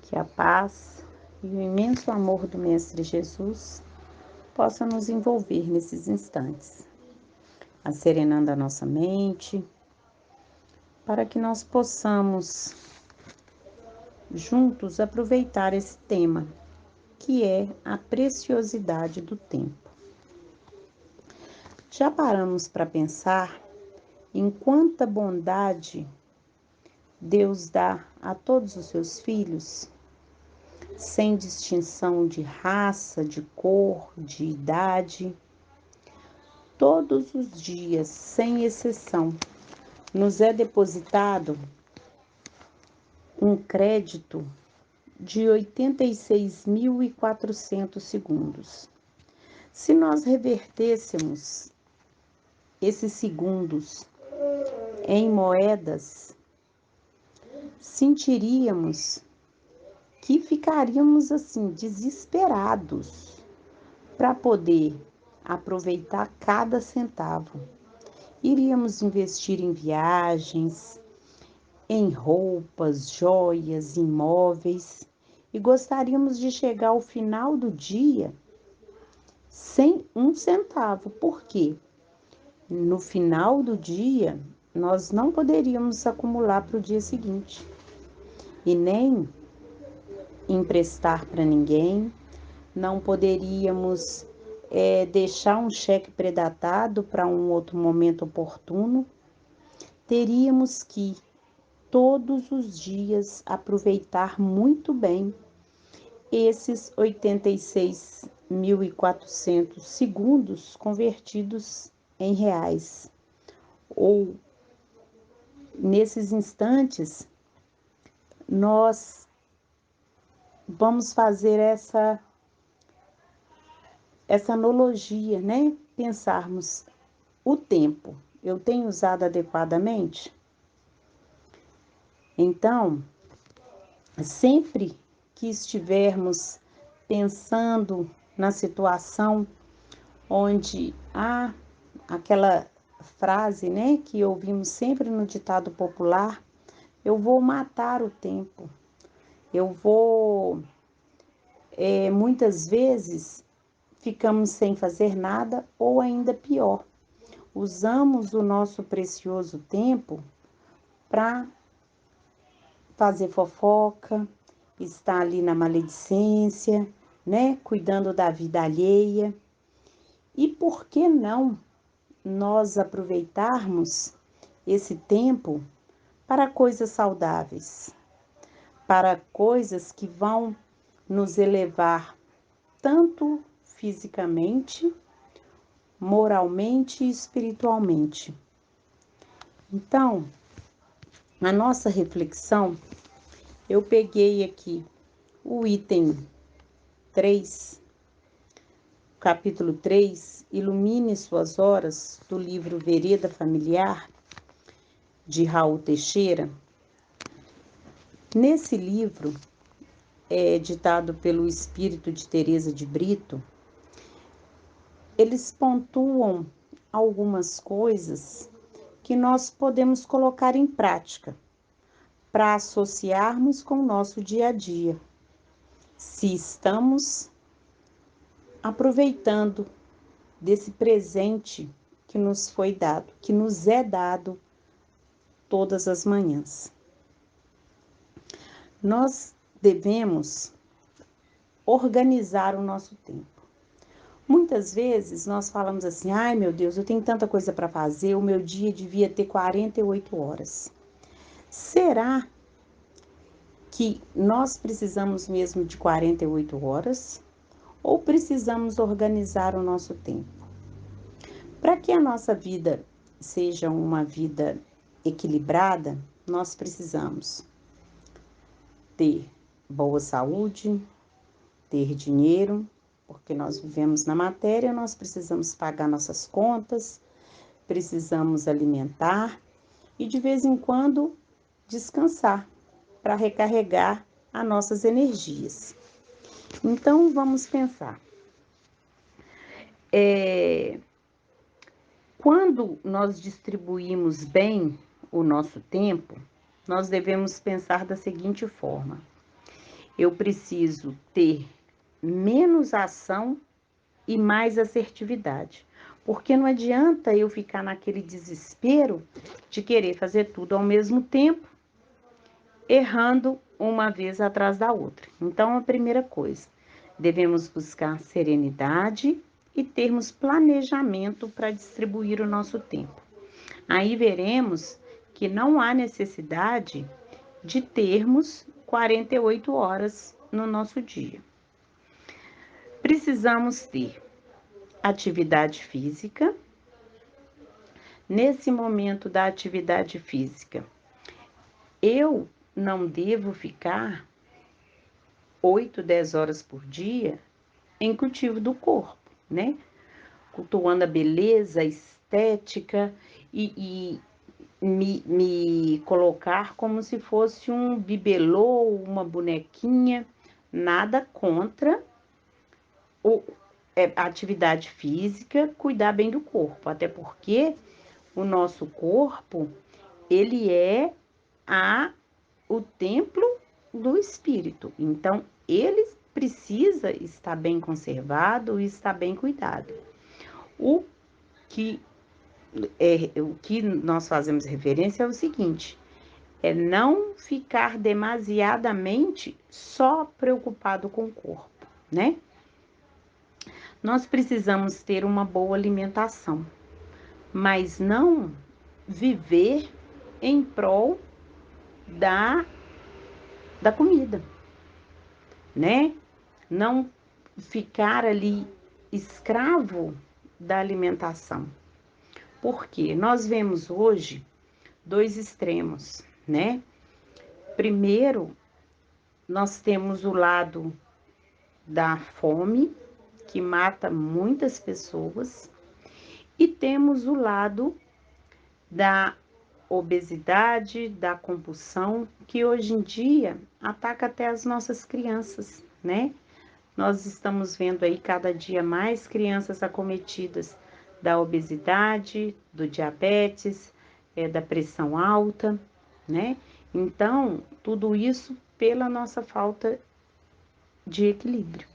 Que a paz e o imenso amor do Mestre Jesus possa nos envolver nesses instantes, serenando a nossa mente, para que nós possamos juntos aproveitar esse tema, que é a preciosidade do tempo. Já paramos para pensar em quanta bondade Deus dá a todos os seus filhos, sem distinção de raça, de cor, de idade? Todos os dias, sem exceção, nos é depositado um crédito de 86.400 segundos. Se nós revertêssemos esses segundos em moedas, sentiríamos que ficaríamos assim desesperados para poder aproveitar cada centavo. Iríamos investir em viagens, em roupas, joias, imóveis, e gostaríamos de chegar ao final do dia sem um centavo. Por quê? No final do dia, nós não poderíamos acumular para o dia seguinte e nem emprestar para ninguém, não poderíamos deixar um cheque predatado para um outro momento oportuno. Teríamos que todos os dias aproveitar muito bem esses 86.400 segundos convertidos em reais. Ou nesses instantes, nós vamos fazer essa analogia, né? Pensarmos o tempo. Eu tenho usado adequadamente? Então, sempre que estivermos pensando na situação onde há aquela frase, né, que ouvimos sempre no ditado popular: eu vou matar o tempo. Eu vou, muitas vezes, ficamos sem fazer nada, ou ainda pior, usamos o nosso precioso tempo para fazer fofoca, estar ali na maledicência, né, cuidando da vida alheia. E por que não nós aproveitarmos esse tempo para coisas saudáveis, para coisas que vão nos elevar tanto fisicamente, moralmente e espiritualmente? Então, a nossa reflexão, eu peguei aqui o item 3, capítulo 3, Ilumine Suas Horas, do livro Vereda Familiar, de Raul Teixeira. Nesse livro, ditado pelo espírito de Teresa de Brito, eles pontuam algumas coisas que nós podemos colocar em prática para associarmos com o nosso dia a dia, se estamos aproveitando desse presente que nos foi dado, que nos é dado todas as manhãs. Nós devemos organizar o nosso tempo. Muitas vezes nós falamos assim: ai meu Deus, eu tenho tanta coisa para fazer, o meu dia devia ter 48 horas. Será que nós precisamos mesmo de 48 horas? Ou precisamos organizar o nosso tempo? Para que a nossa vida seja uma vida equilibrada, nós precisamos ter boa saúde, ter dinheiro, porque nós vivemos na matéria, nós precisamos pagar nossas contas, precisamos alimentar e de vez em quando descansar para recarregar as nossas energias. Então vamos pensar. Quando nós distribuímos bem o nosso tempo, nós devemos pensar da seguinte forma: Eu preciso ter menos ação e mais assertividade. Porque não adianta eu ficar naquele desespero de querer fazer tudo ao mesmo tempo, errando uma vez atrás da outra. Então, a primeira coisa, devemos buscar serenidade e termos planejamento para distribuir o nosso tempo. Aí veremos que não há necessidade de termos 48 horas no nosso dia. Precisamos ter atividade física. Nesse momento da atividade física, eu não devo ficar 8, 10 horas por dia em cultivo do corpo, né? Cultuando a beleza, a estética e me colocar como se fosse um bibelô, uma bonequinha. Nada contra a atividade física, cuidar bem do corpo, até porque o nosso corpo, ele é o templo do espírito. Então, ele precisa estar bem conservado e estar bem cuidado. O que nós fazemos referência é o seguinte: é não ficar demasiadamente só preocupado com o corpo, né? Nós precisamos ter uma boa alimentação, mas não viver em prol da comida, né? Não ficar ali escravo da alimentação. Porque nós vemos hoje dois extremos, né? Primeiro, nós temos o lado da fome, que mata muitas pessoas, e temos o lado da obesidade, da compulsão, que hoje em dia ataca até as nossas crianças, né? Nós estamos vendo aí cada dia mais crianças acometidas da obesidade, do diabetes, da pressão alta, né? Então, tudo isso pela nossa falta de equilíbrio.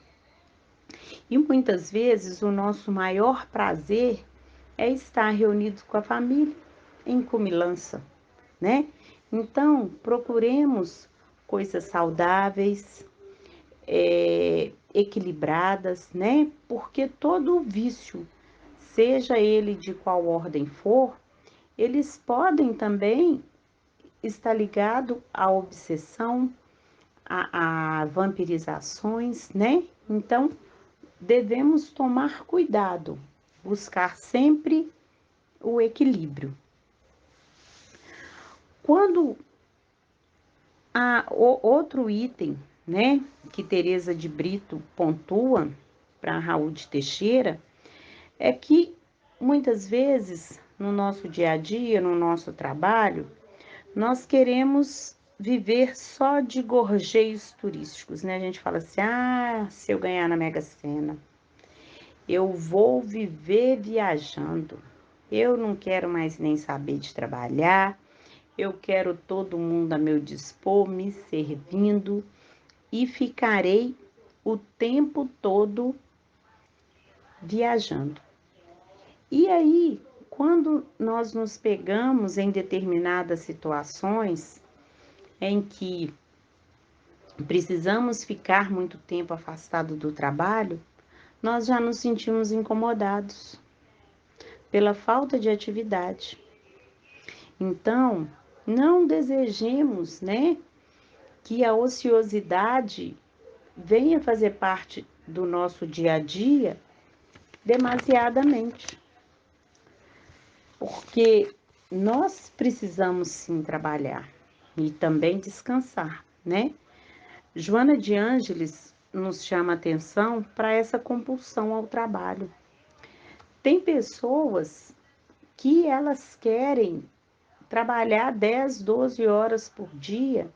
E muitas vezes o nosso maior prazer é estar reunidos com a família em comilança, né? Então, procuremos coisas saudáveis, equilibradas, né? Porque todo vício, seja ele de qual ordem for, eles podem também estar ligados à obsessão, a vampirizações, né? Então, devemos tomar cuidado, buscar sempre o equilíbrio. Quando outro item, né, que Teresa de Brito pontua para Raul de Teixeira, é que muitas vezes no nosso dia a dia, no nosso trabalho, nós queremos viver só de gorjeios turísticos, né? A gente fala assim: ah, se eu ganhar na Mega Sena, eu vou viver viajando. Eu não quero mais nem saber de trabalhar. Eu quero todo mundo a meu dispor, me servindo, e ficarei o tempo todo viajando. E aí, quando nós nos pegamos em determinadas situações em que precisamos ficar muito tempo afastado do trabalho, nós já nos sentimos incomodados pela falta de atividade. Então, não desejemos, né, que a ociosidade venha fazer parte do nosso dia a dia demasiadamente. Porque nós precisamos sim trabalhar e também descansar, né? Joana de Ângeles nos chama atenção para essa compulsão ao trabalho. Tem pessoas que elas querem trabalhar 10, 12 horas por dia,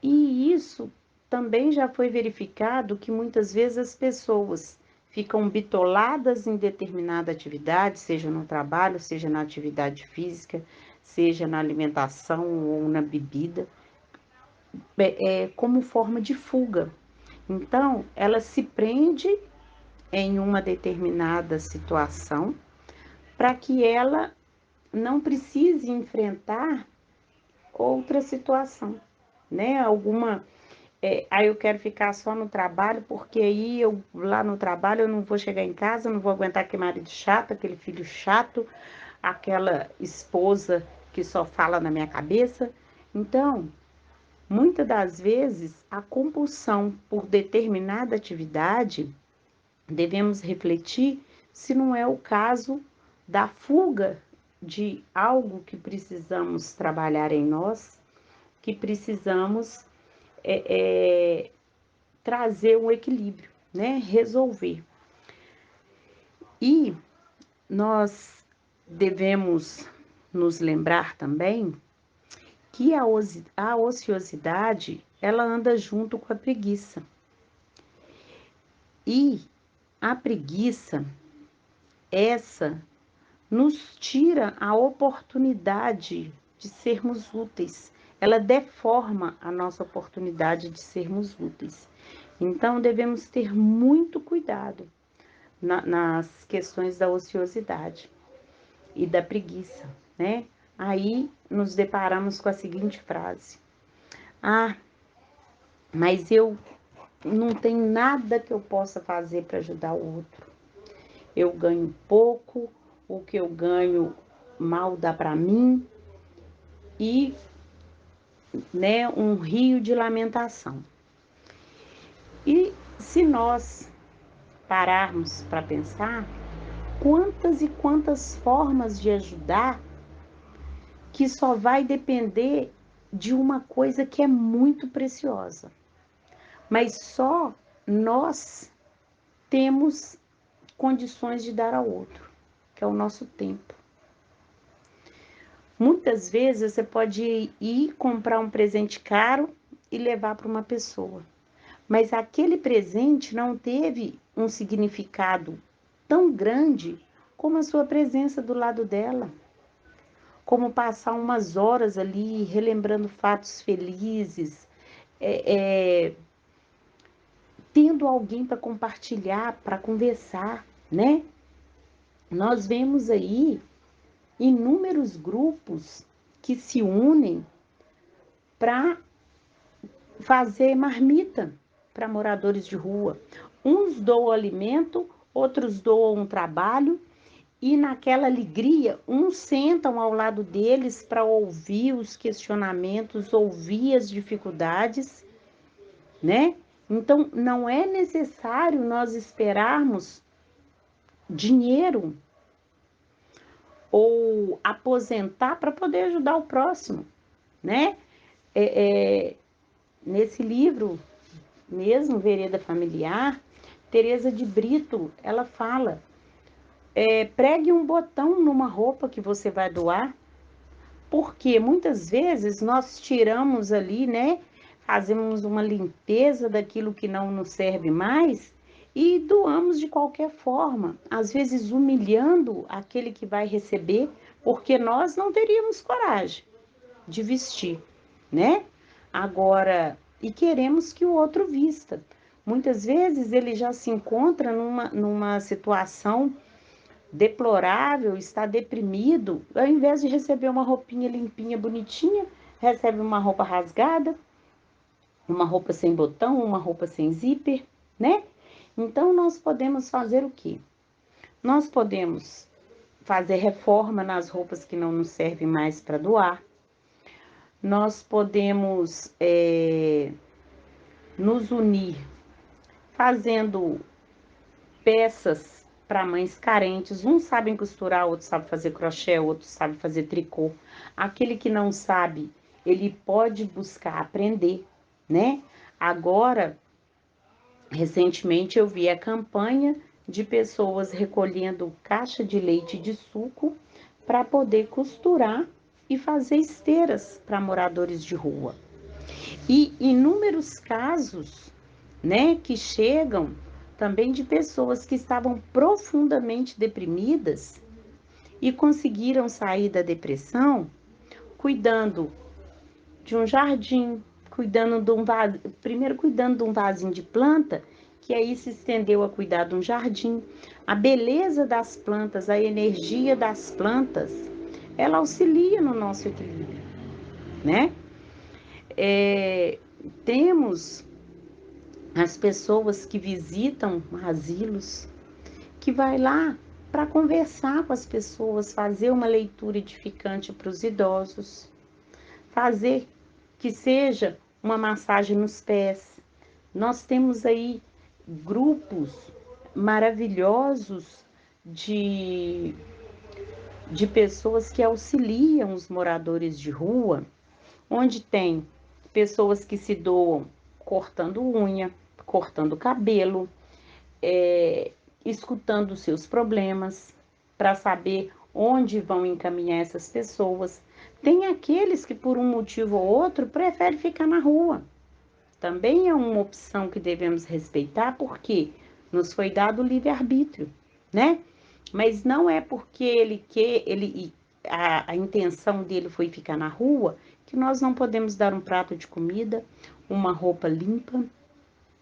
e isso também já foi verificado que muitas vezes as pessoas ficam bitoladas em determinada atividade, seja no trabalho, seja na atividade física, seja na alimentação ou na bebida, como forma de fuga. Então, ela se prende em uma determinada situação para que ela não precise enfrentar outra situação, né? Aí eu quero ficar só no trabalho, porque aí eu lá no trabalho eu não vou chegar em casa, não vou aguentar aquele marido chato, aquele filho chato, aquela esposa que só fala na minha cabeça. Então, muitas das vezes, a compulsão por determinada atividade, devemos refletir se não é o caso da fuga de algo que precisamos trabalhar em nós, que precisamos é, é, trazer um equilíbrio, né? Resolver. E nós devemos nos lembrar também que a ociosidade, ela anda junto com a preguiça. E a preguiça, essa nos tira a oportunidade de sermos úteis. Ela deforma a nossa oportunidade de sermos úteis. Então, devemos ter muito cuidado nas questões da ociosidade e da preguiça, né? Aí nos deparamos com a seguinte frase: ah, mas eu não tenho nada que eu possa fazer para ajudar o outro. Eu ganho pouco, o que eu ganho mal dá para mim, e, né, um rio de lamentação. E se nós pararmos para pensar, quantas e quantas formas de ajudar que só vai depender de uma coisa que é muito preciosa. Mas só nós temos condições de dar ao outro, que é o nosso tempo. Muitas vezes você pode ir comprar um presente caro e levar para uma pessoa, mas aquele presente não teve um significado tão grande como a sua presença do lado dela, como passar umas horas ali relembrando fatos felizes, é, é, tendo alguém para compartilhar, para conversar, né? Nós vemos aí inúmeros grupos que se unem para fazer marmita para moradores de rua. Uns doam alimento, outros doam um trabalho, e naquela alegria, uns sentam ao lado deles para ouvir os questionamentos, ouvir as dificuldades, né? Então, não é necessário nós esperarmos dinheiro ou aposentar para poder ajudar o próximo, né? Nesse livro mesmo, Vereda Familiar, Teresa de Brito, ela fala, pregue um botão numa roupa que você vai doar, porque muitas vezes nós tiramos ali, né, fazemos uma limpeza daquilo que não nos serve mais e doamos de qualquer forma, às vezes humilhando aquele que vai receber, porque nós não teríamos coragem de vestir, né? Agora, e queremos que o outro vista. Muitas vezes ele já se encontra numa situação deplorável, está deprimido, ao invés de receber uma roupinha limpinha, bonitinha, recebe uma roupa rasgada, uma roupa sem botão, uma roupa sem zíper, né? Então nós podemos fazer o quê? Nós podemos fazer reforma nas roupas que não nos servem mais para doar. Nós podemos nos unir fazendo peças para mães carentes. Uns sabem costurar, outros sabem fazer crochê, outros sabem fazer tricô. Aquele que não sabe, ele pode buscar aprender, né? Agora, recentemente eu vi a campanha de pessoas recolhendo caixa de leite de suco para poder costurar e fazer esteiras para moradores de rua. E inúmeros casos, né, que chegam também de pessoas que estavam profundamente deprimidas e conseguiram sair da depressão cuidando de um jardim, primeiro cuidando de um vasinho de planta, que aí se estendeu a cuidar de um jardim. A beleza das plantas, a energia das plantas, ela auxilia no nosso equilíbrio, né? Temos as pessoas que visitam asilos, que vai lá para conversar com as pessoas, fazer uma leitura edificante para os idosos, fazer que seja uma massagem nos pés. Nós temos aí grupos maravilhosos de pessoas que auxiliam os moradores de rua, onde tem pessoas que se doam cortando unha, cortando cabelo, escutando seus problemas, para saber onde vão encaminhar essas pessoas. Tem aqueles que, por um motivo ou outro, preferem ficar na rua. Também é uma opção que devemos respeitar, porque nos foi dado o livre-arbítrio, né? Mas não é porque a intenção dele foi ficar na rua, que nós não podemos dar um prato de comida, uma roupa limpa,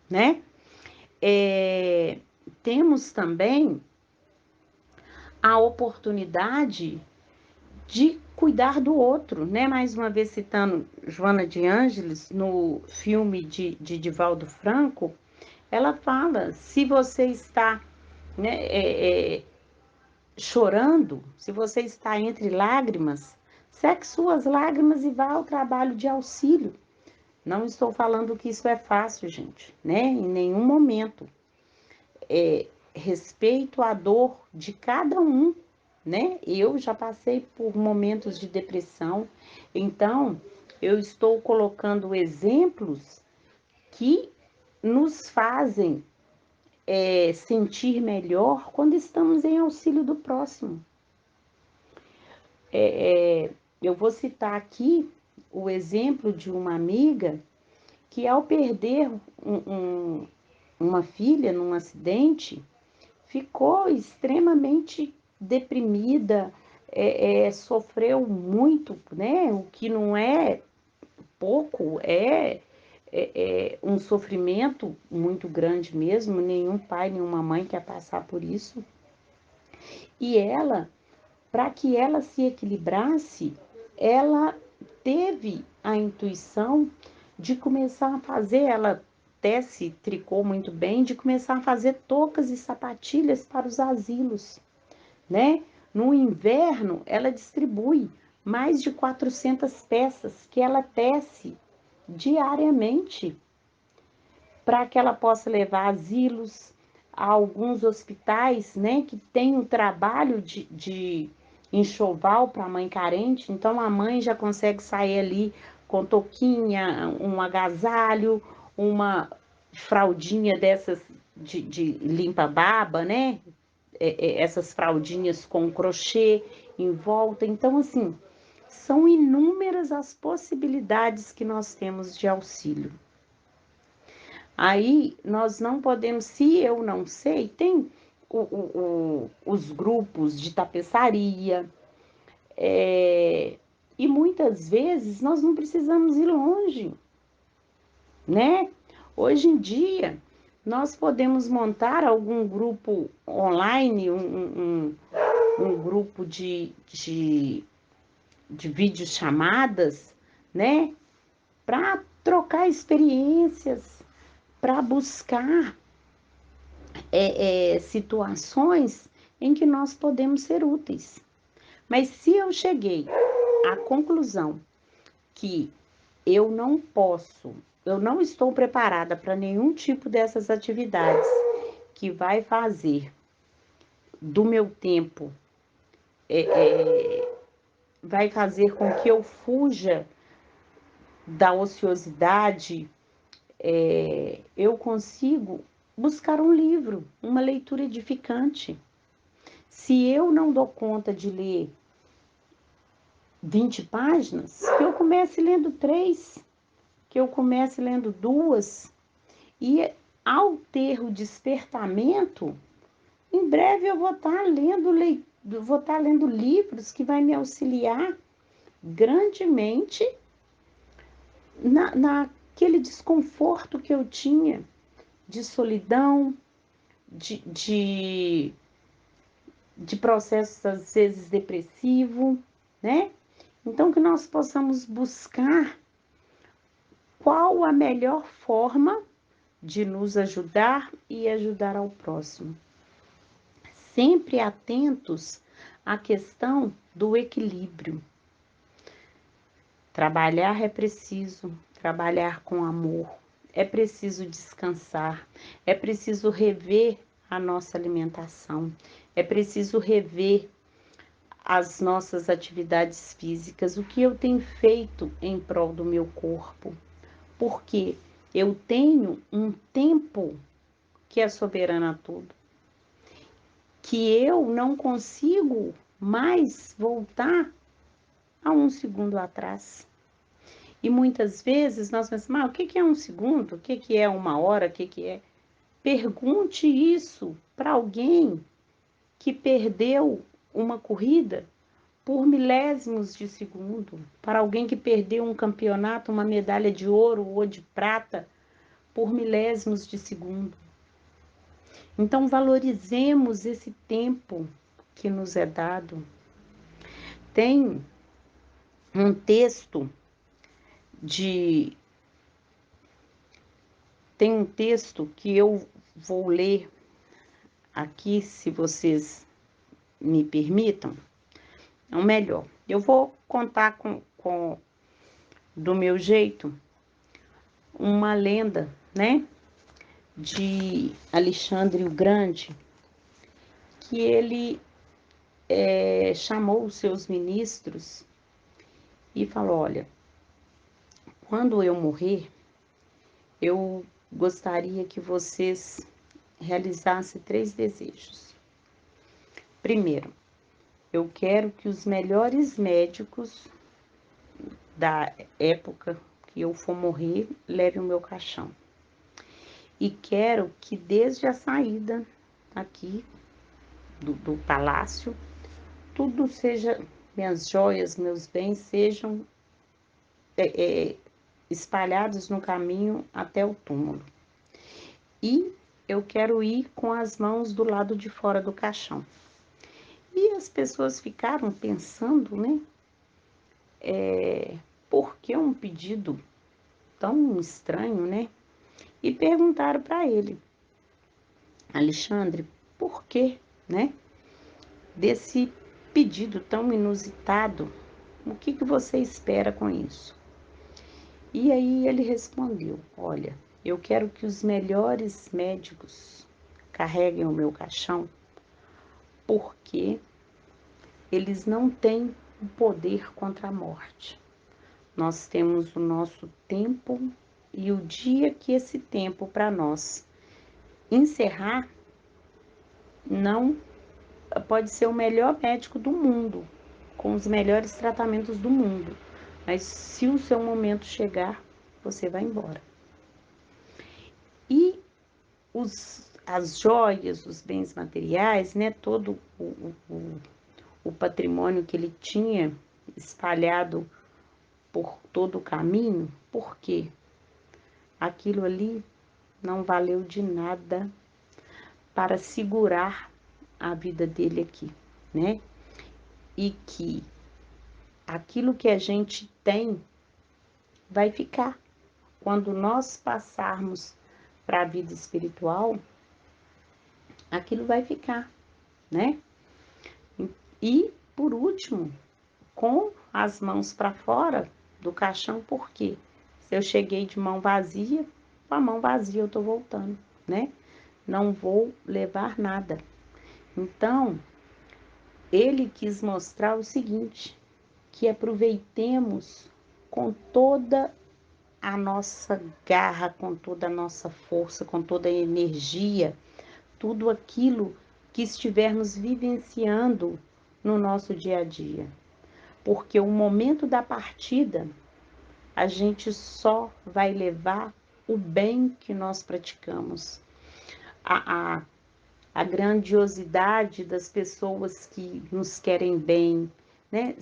né? Temos também a oportunidade de cuidar do outro, né? Mais uma vez citando Joana de Ângeles, no filme de Divaldo Franco, ela fala, se você está, né, chorando, se você está entre lágrimas, seque suas lágrimas e vá ao trabalho de auxílio. Não estou falando que isso é fácil, gente, né? Em nenhum momento. Respeito a dor de cada um, né? Eu já passei por momentos de depressão, então eu estou colocando exemplos que nos fazem sentir melhor quando estamos em auxílio do próximo. Eu vou citar aqui o exemplo de uma amiga que, ao perder uma filha num acidente, ficou extremamente deprimida, sofreu muito, né? O que não é pouco, um sofrimento muito grande mesmo. Nenhum pai, nenhuma mãe quer passar por isso. E ela, para que ela se equilibrasse, ela teve a intuição de começar a fazer, ela tece, tricô muito bem, de começar a fazer toucas e sapatilhas para os asilos, né? No inverno, ela distribui mais de 400 peças que ela tece diariamente para que ela possa levar asilos, a alguns hospitais, né, que tem o trabalho de enxoval para a mãe carente. Então a mãe já consegue sair ali com touquinha, um agasalho, uma fraldinha dessas de limpa-baba, né? Essas fraldinhas com crochê em volta. Então, assim, são inúmeras as possibilidades que nós temos de auxílio. Aí nós não podemos, se eu não sei, tem os grupos de tapeçaria, e muitas vezes nós não precisamos ir longe, né? Hoje em dia, nós podemos montar algum grupo online, um grupo de videochamadas, né? Para trocar experiências, para buscar situações em que nós podemos ser úteis. Mas se eu cheguei à conclusão que eu não estou preparada para nenhum tipo dessas atividades que vai fazer do meu tempo, vai fazer com que eu fuja da ociosidade, eu consigo buscar um livro, uma leitura edificante. Se eu não dou conta de ler 20 páginas, que eu comece lendo 3, que eu comece lendo 2, e ao ter o despertamento, em breve eu vou estar lendo livros que vai me auxiliar grandemente aquele desconforto que eu tinha de solidão, de, de, de processos às vezes depressivo, né? Então que nós possamos buscar qual a melhor forma de nos ajudar e ajudar ao próximo. Sempre atentos à questão do equilíbrio. Trabalhar é preciso, trabalhar com amor, é preciso descansar, é preciso rever a nossa alimentação, é preciso rever as nossas atividades físicas, o que eu tenho feito em prol do meu corpo, porque eu tenho um tempo que é soberano a tudo, que eu não consigo mais voltar a um segundo atrás. E muitas vezes nós pensamos, o que é um segundo? O que é uma hora? O que é? Pergunte isso para alguém que perdeu uma corrida por milésimos de segundo, para alguém que perdeu um campeonato, uma medalha de ouro ou de prata por milésimos de segundo. Então valorizemos esse tempo que nos é dado. Tem um texto de Tem um texto que eu vou ler aqui, se vocês me permitam. Ou melhor, eu vou contar do meu jeito uma lenda, né? De Alexandre o Grande, que ele chamou os seus ministros e falou: olha, quando eu morrer, eu gostaria que vocês realizassem 3 desejos. Primeiro, eu quero que os melhores médicos da época que eu for morrer levem o meu caixão. E quero que desde a saída aqui do palácio, tudo seja, minhas joias, meus bens sejam espalhados no caminho até o túmulo. E eu quero ir com as mãos do lado de fora do caixão. E as pessoas ficaram pensando, né? Por que um pedido tão estranho, né? E perguntaram para ele: Alexandre, por que, né? Desse pedido tão inusitado, o que você espera com isso? E aí ele respondeu: olha, eu quero que os melhores médicos carreguem o meu caixão, porque eles não têm o poder contra a morte. Nós temos o nosso tempo e o dia que esse tempo para nós encerrar, não pode ser o melhor médico do mundo, com os melhores tratamentos do mundo, mas se o seu momento chegar, você vai embora. E as joias, os bens materiais, né, todo o patrimônio que ele tinha espalhado por todo o caminho, por quê? Aquilo ali não valeu de nada para segurar a vida dele aqui, né? E que aquilo que a gente tem vai ficar. Quando nós passarmos para a vida espiritual, aquilo vai ficar, né? E, por último, com as mãos para fora do caixão, por quê? Se eu cheguei de mão vazia, com a mão vazia eu tô voltando, né? Não vou levar nada. Então, ele quis mostrar o seguinte, que aproveitemos com toda a nossa garra, com toda a nossa força, com toda a energia, tudo aquilo que estivermos vivenciando no nosso dia a dia. Porque o momento da partida, a gente só vai levar o bem que nós praticamos. A grandiosidade das pessoas que nos querem bem, né?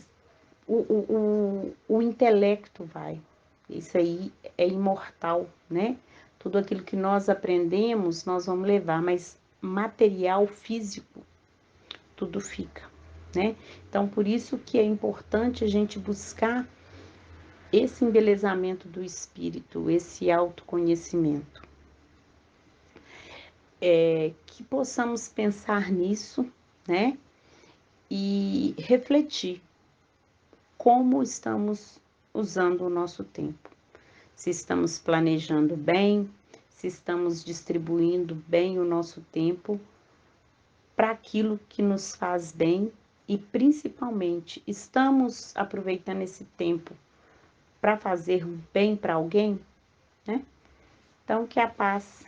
O intelecto vai. Isso aí é imortal, né? Tudo aquilo que nós aprendemos, nós vamos levar, mas material físico, tudo fica, né? Então, por isso que é importante a gente buscar esse embelezamento do espírito, esse autoconhecimento. Que possamos pensar nisso, né? E refletir como estamos usando o nosso tempo. Se estamos planejando bem, se estamos distribuindo bem o nosso tempo para aquilo que nos faz bem e, principalmente, estamos aproveitando esse tempo para fazer bem para alguém, né? Então, que a paz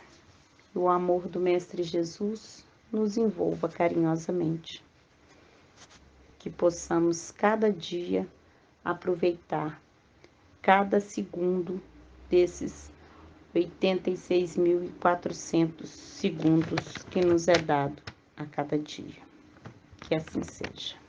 e o amor do Mestre Jesus nos envolva carinhosamente. Que possamos cada dia aproveitar cada segundo desses 86.400 segundos que nos é dado a cada dia. Que assim seja.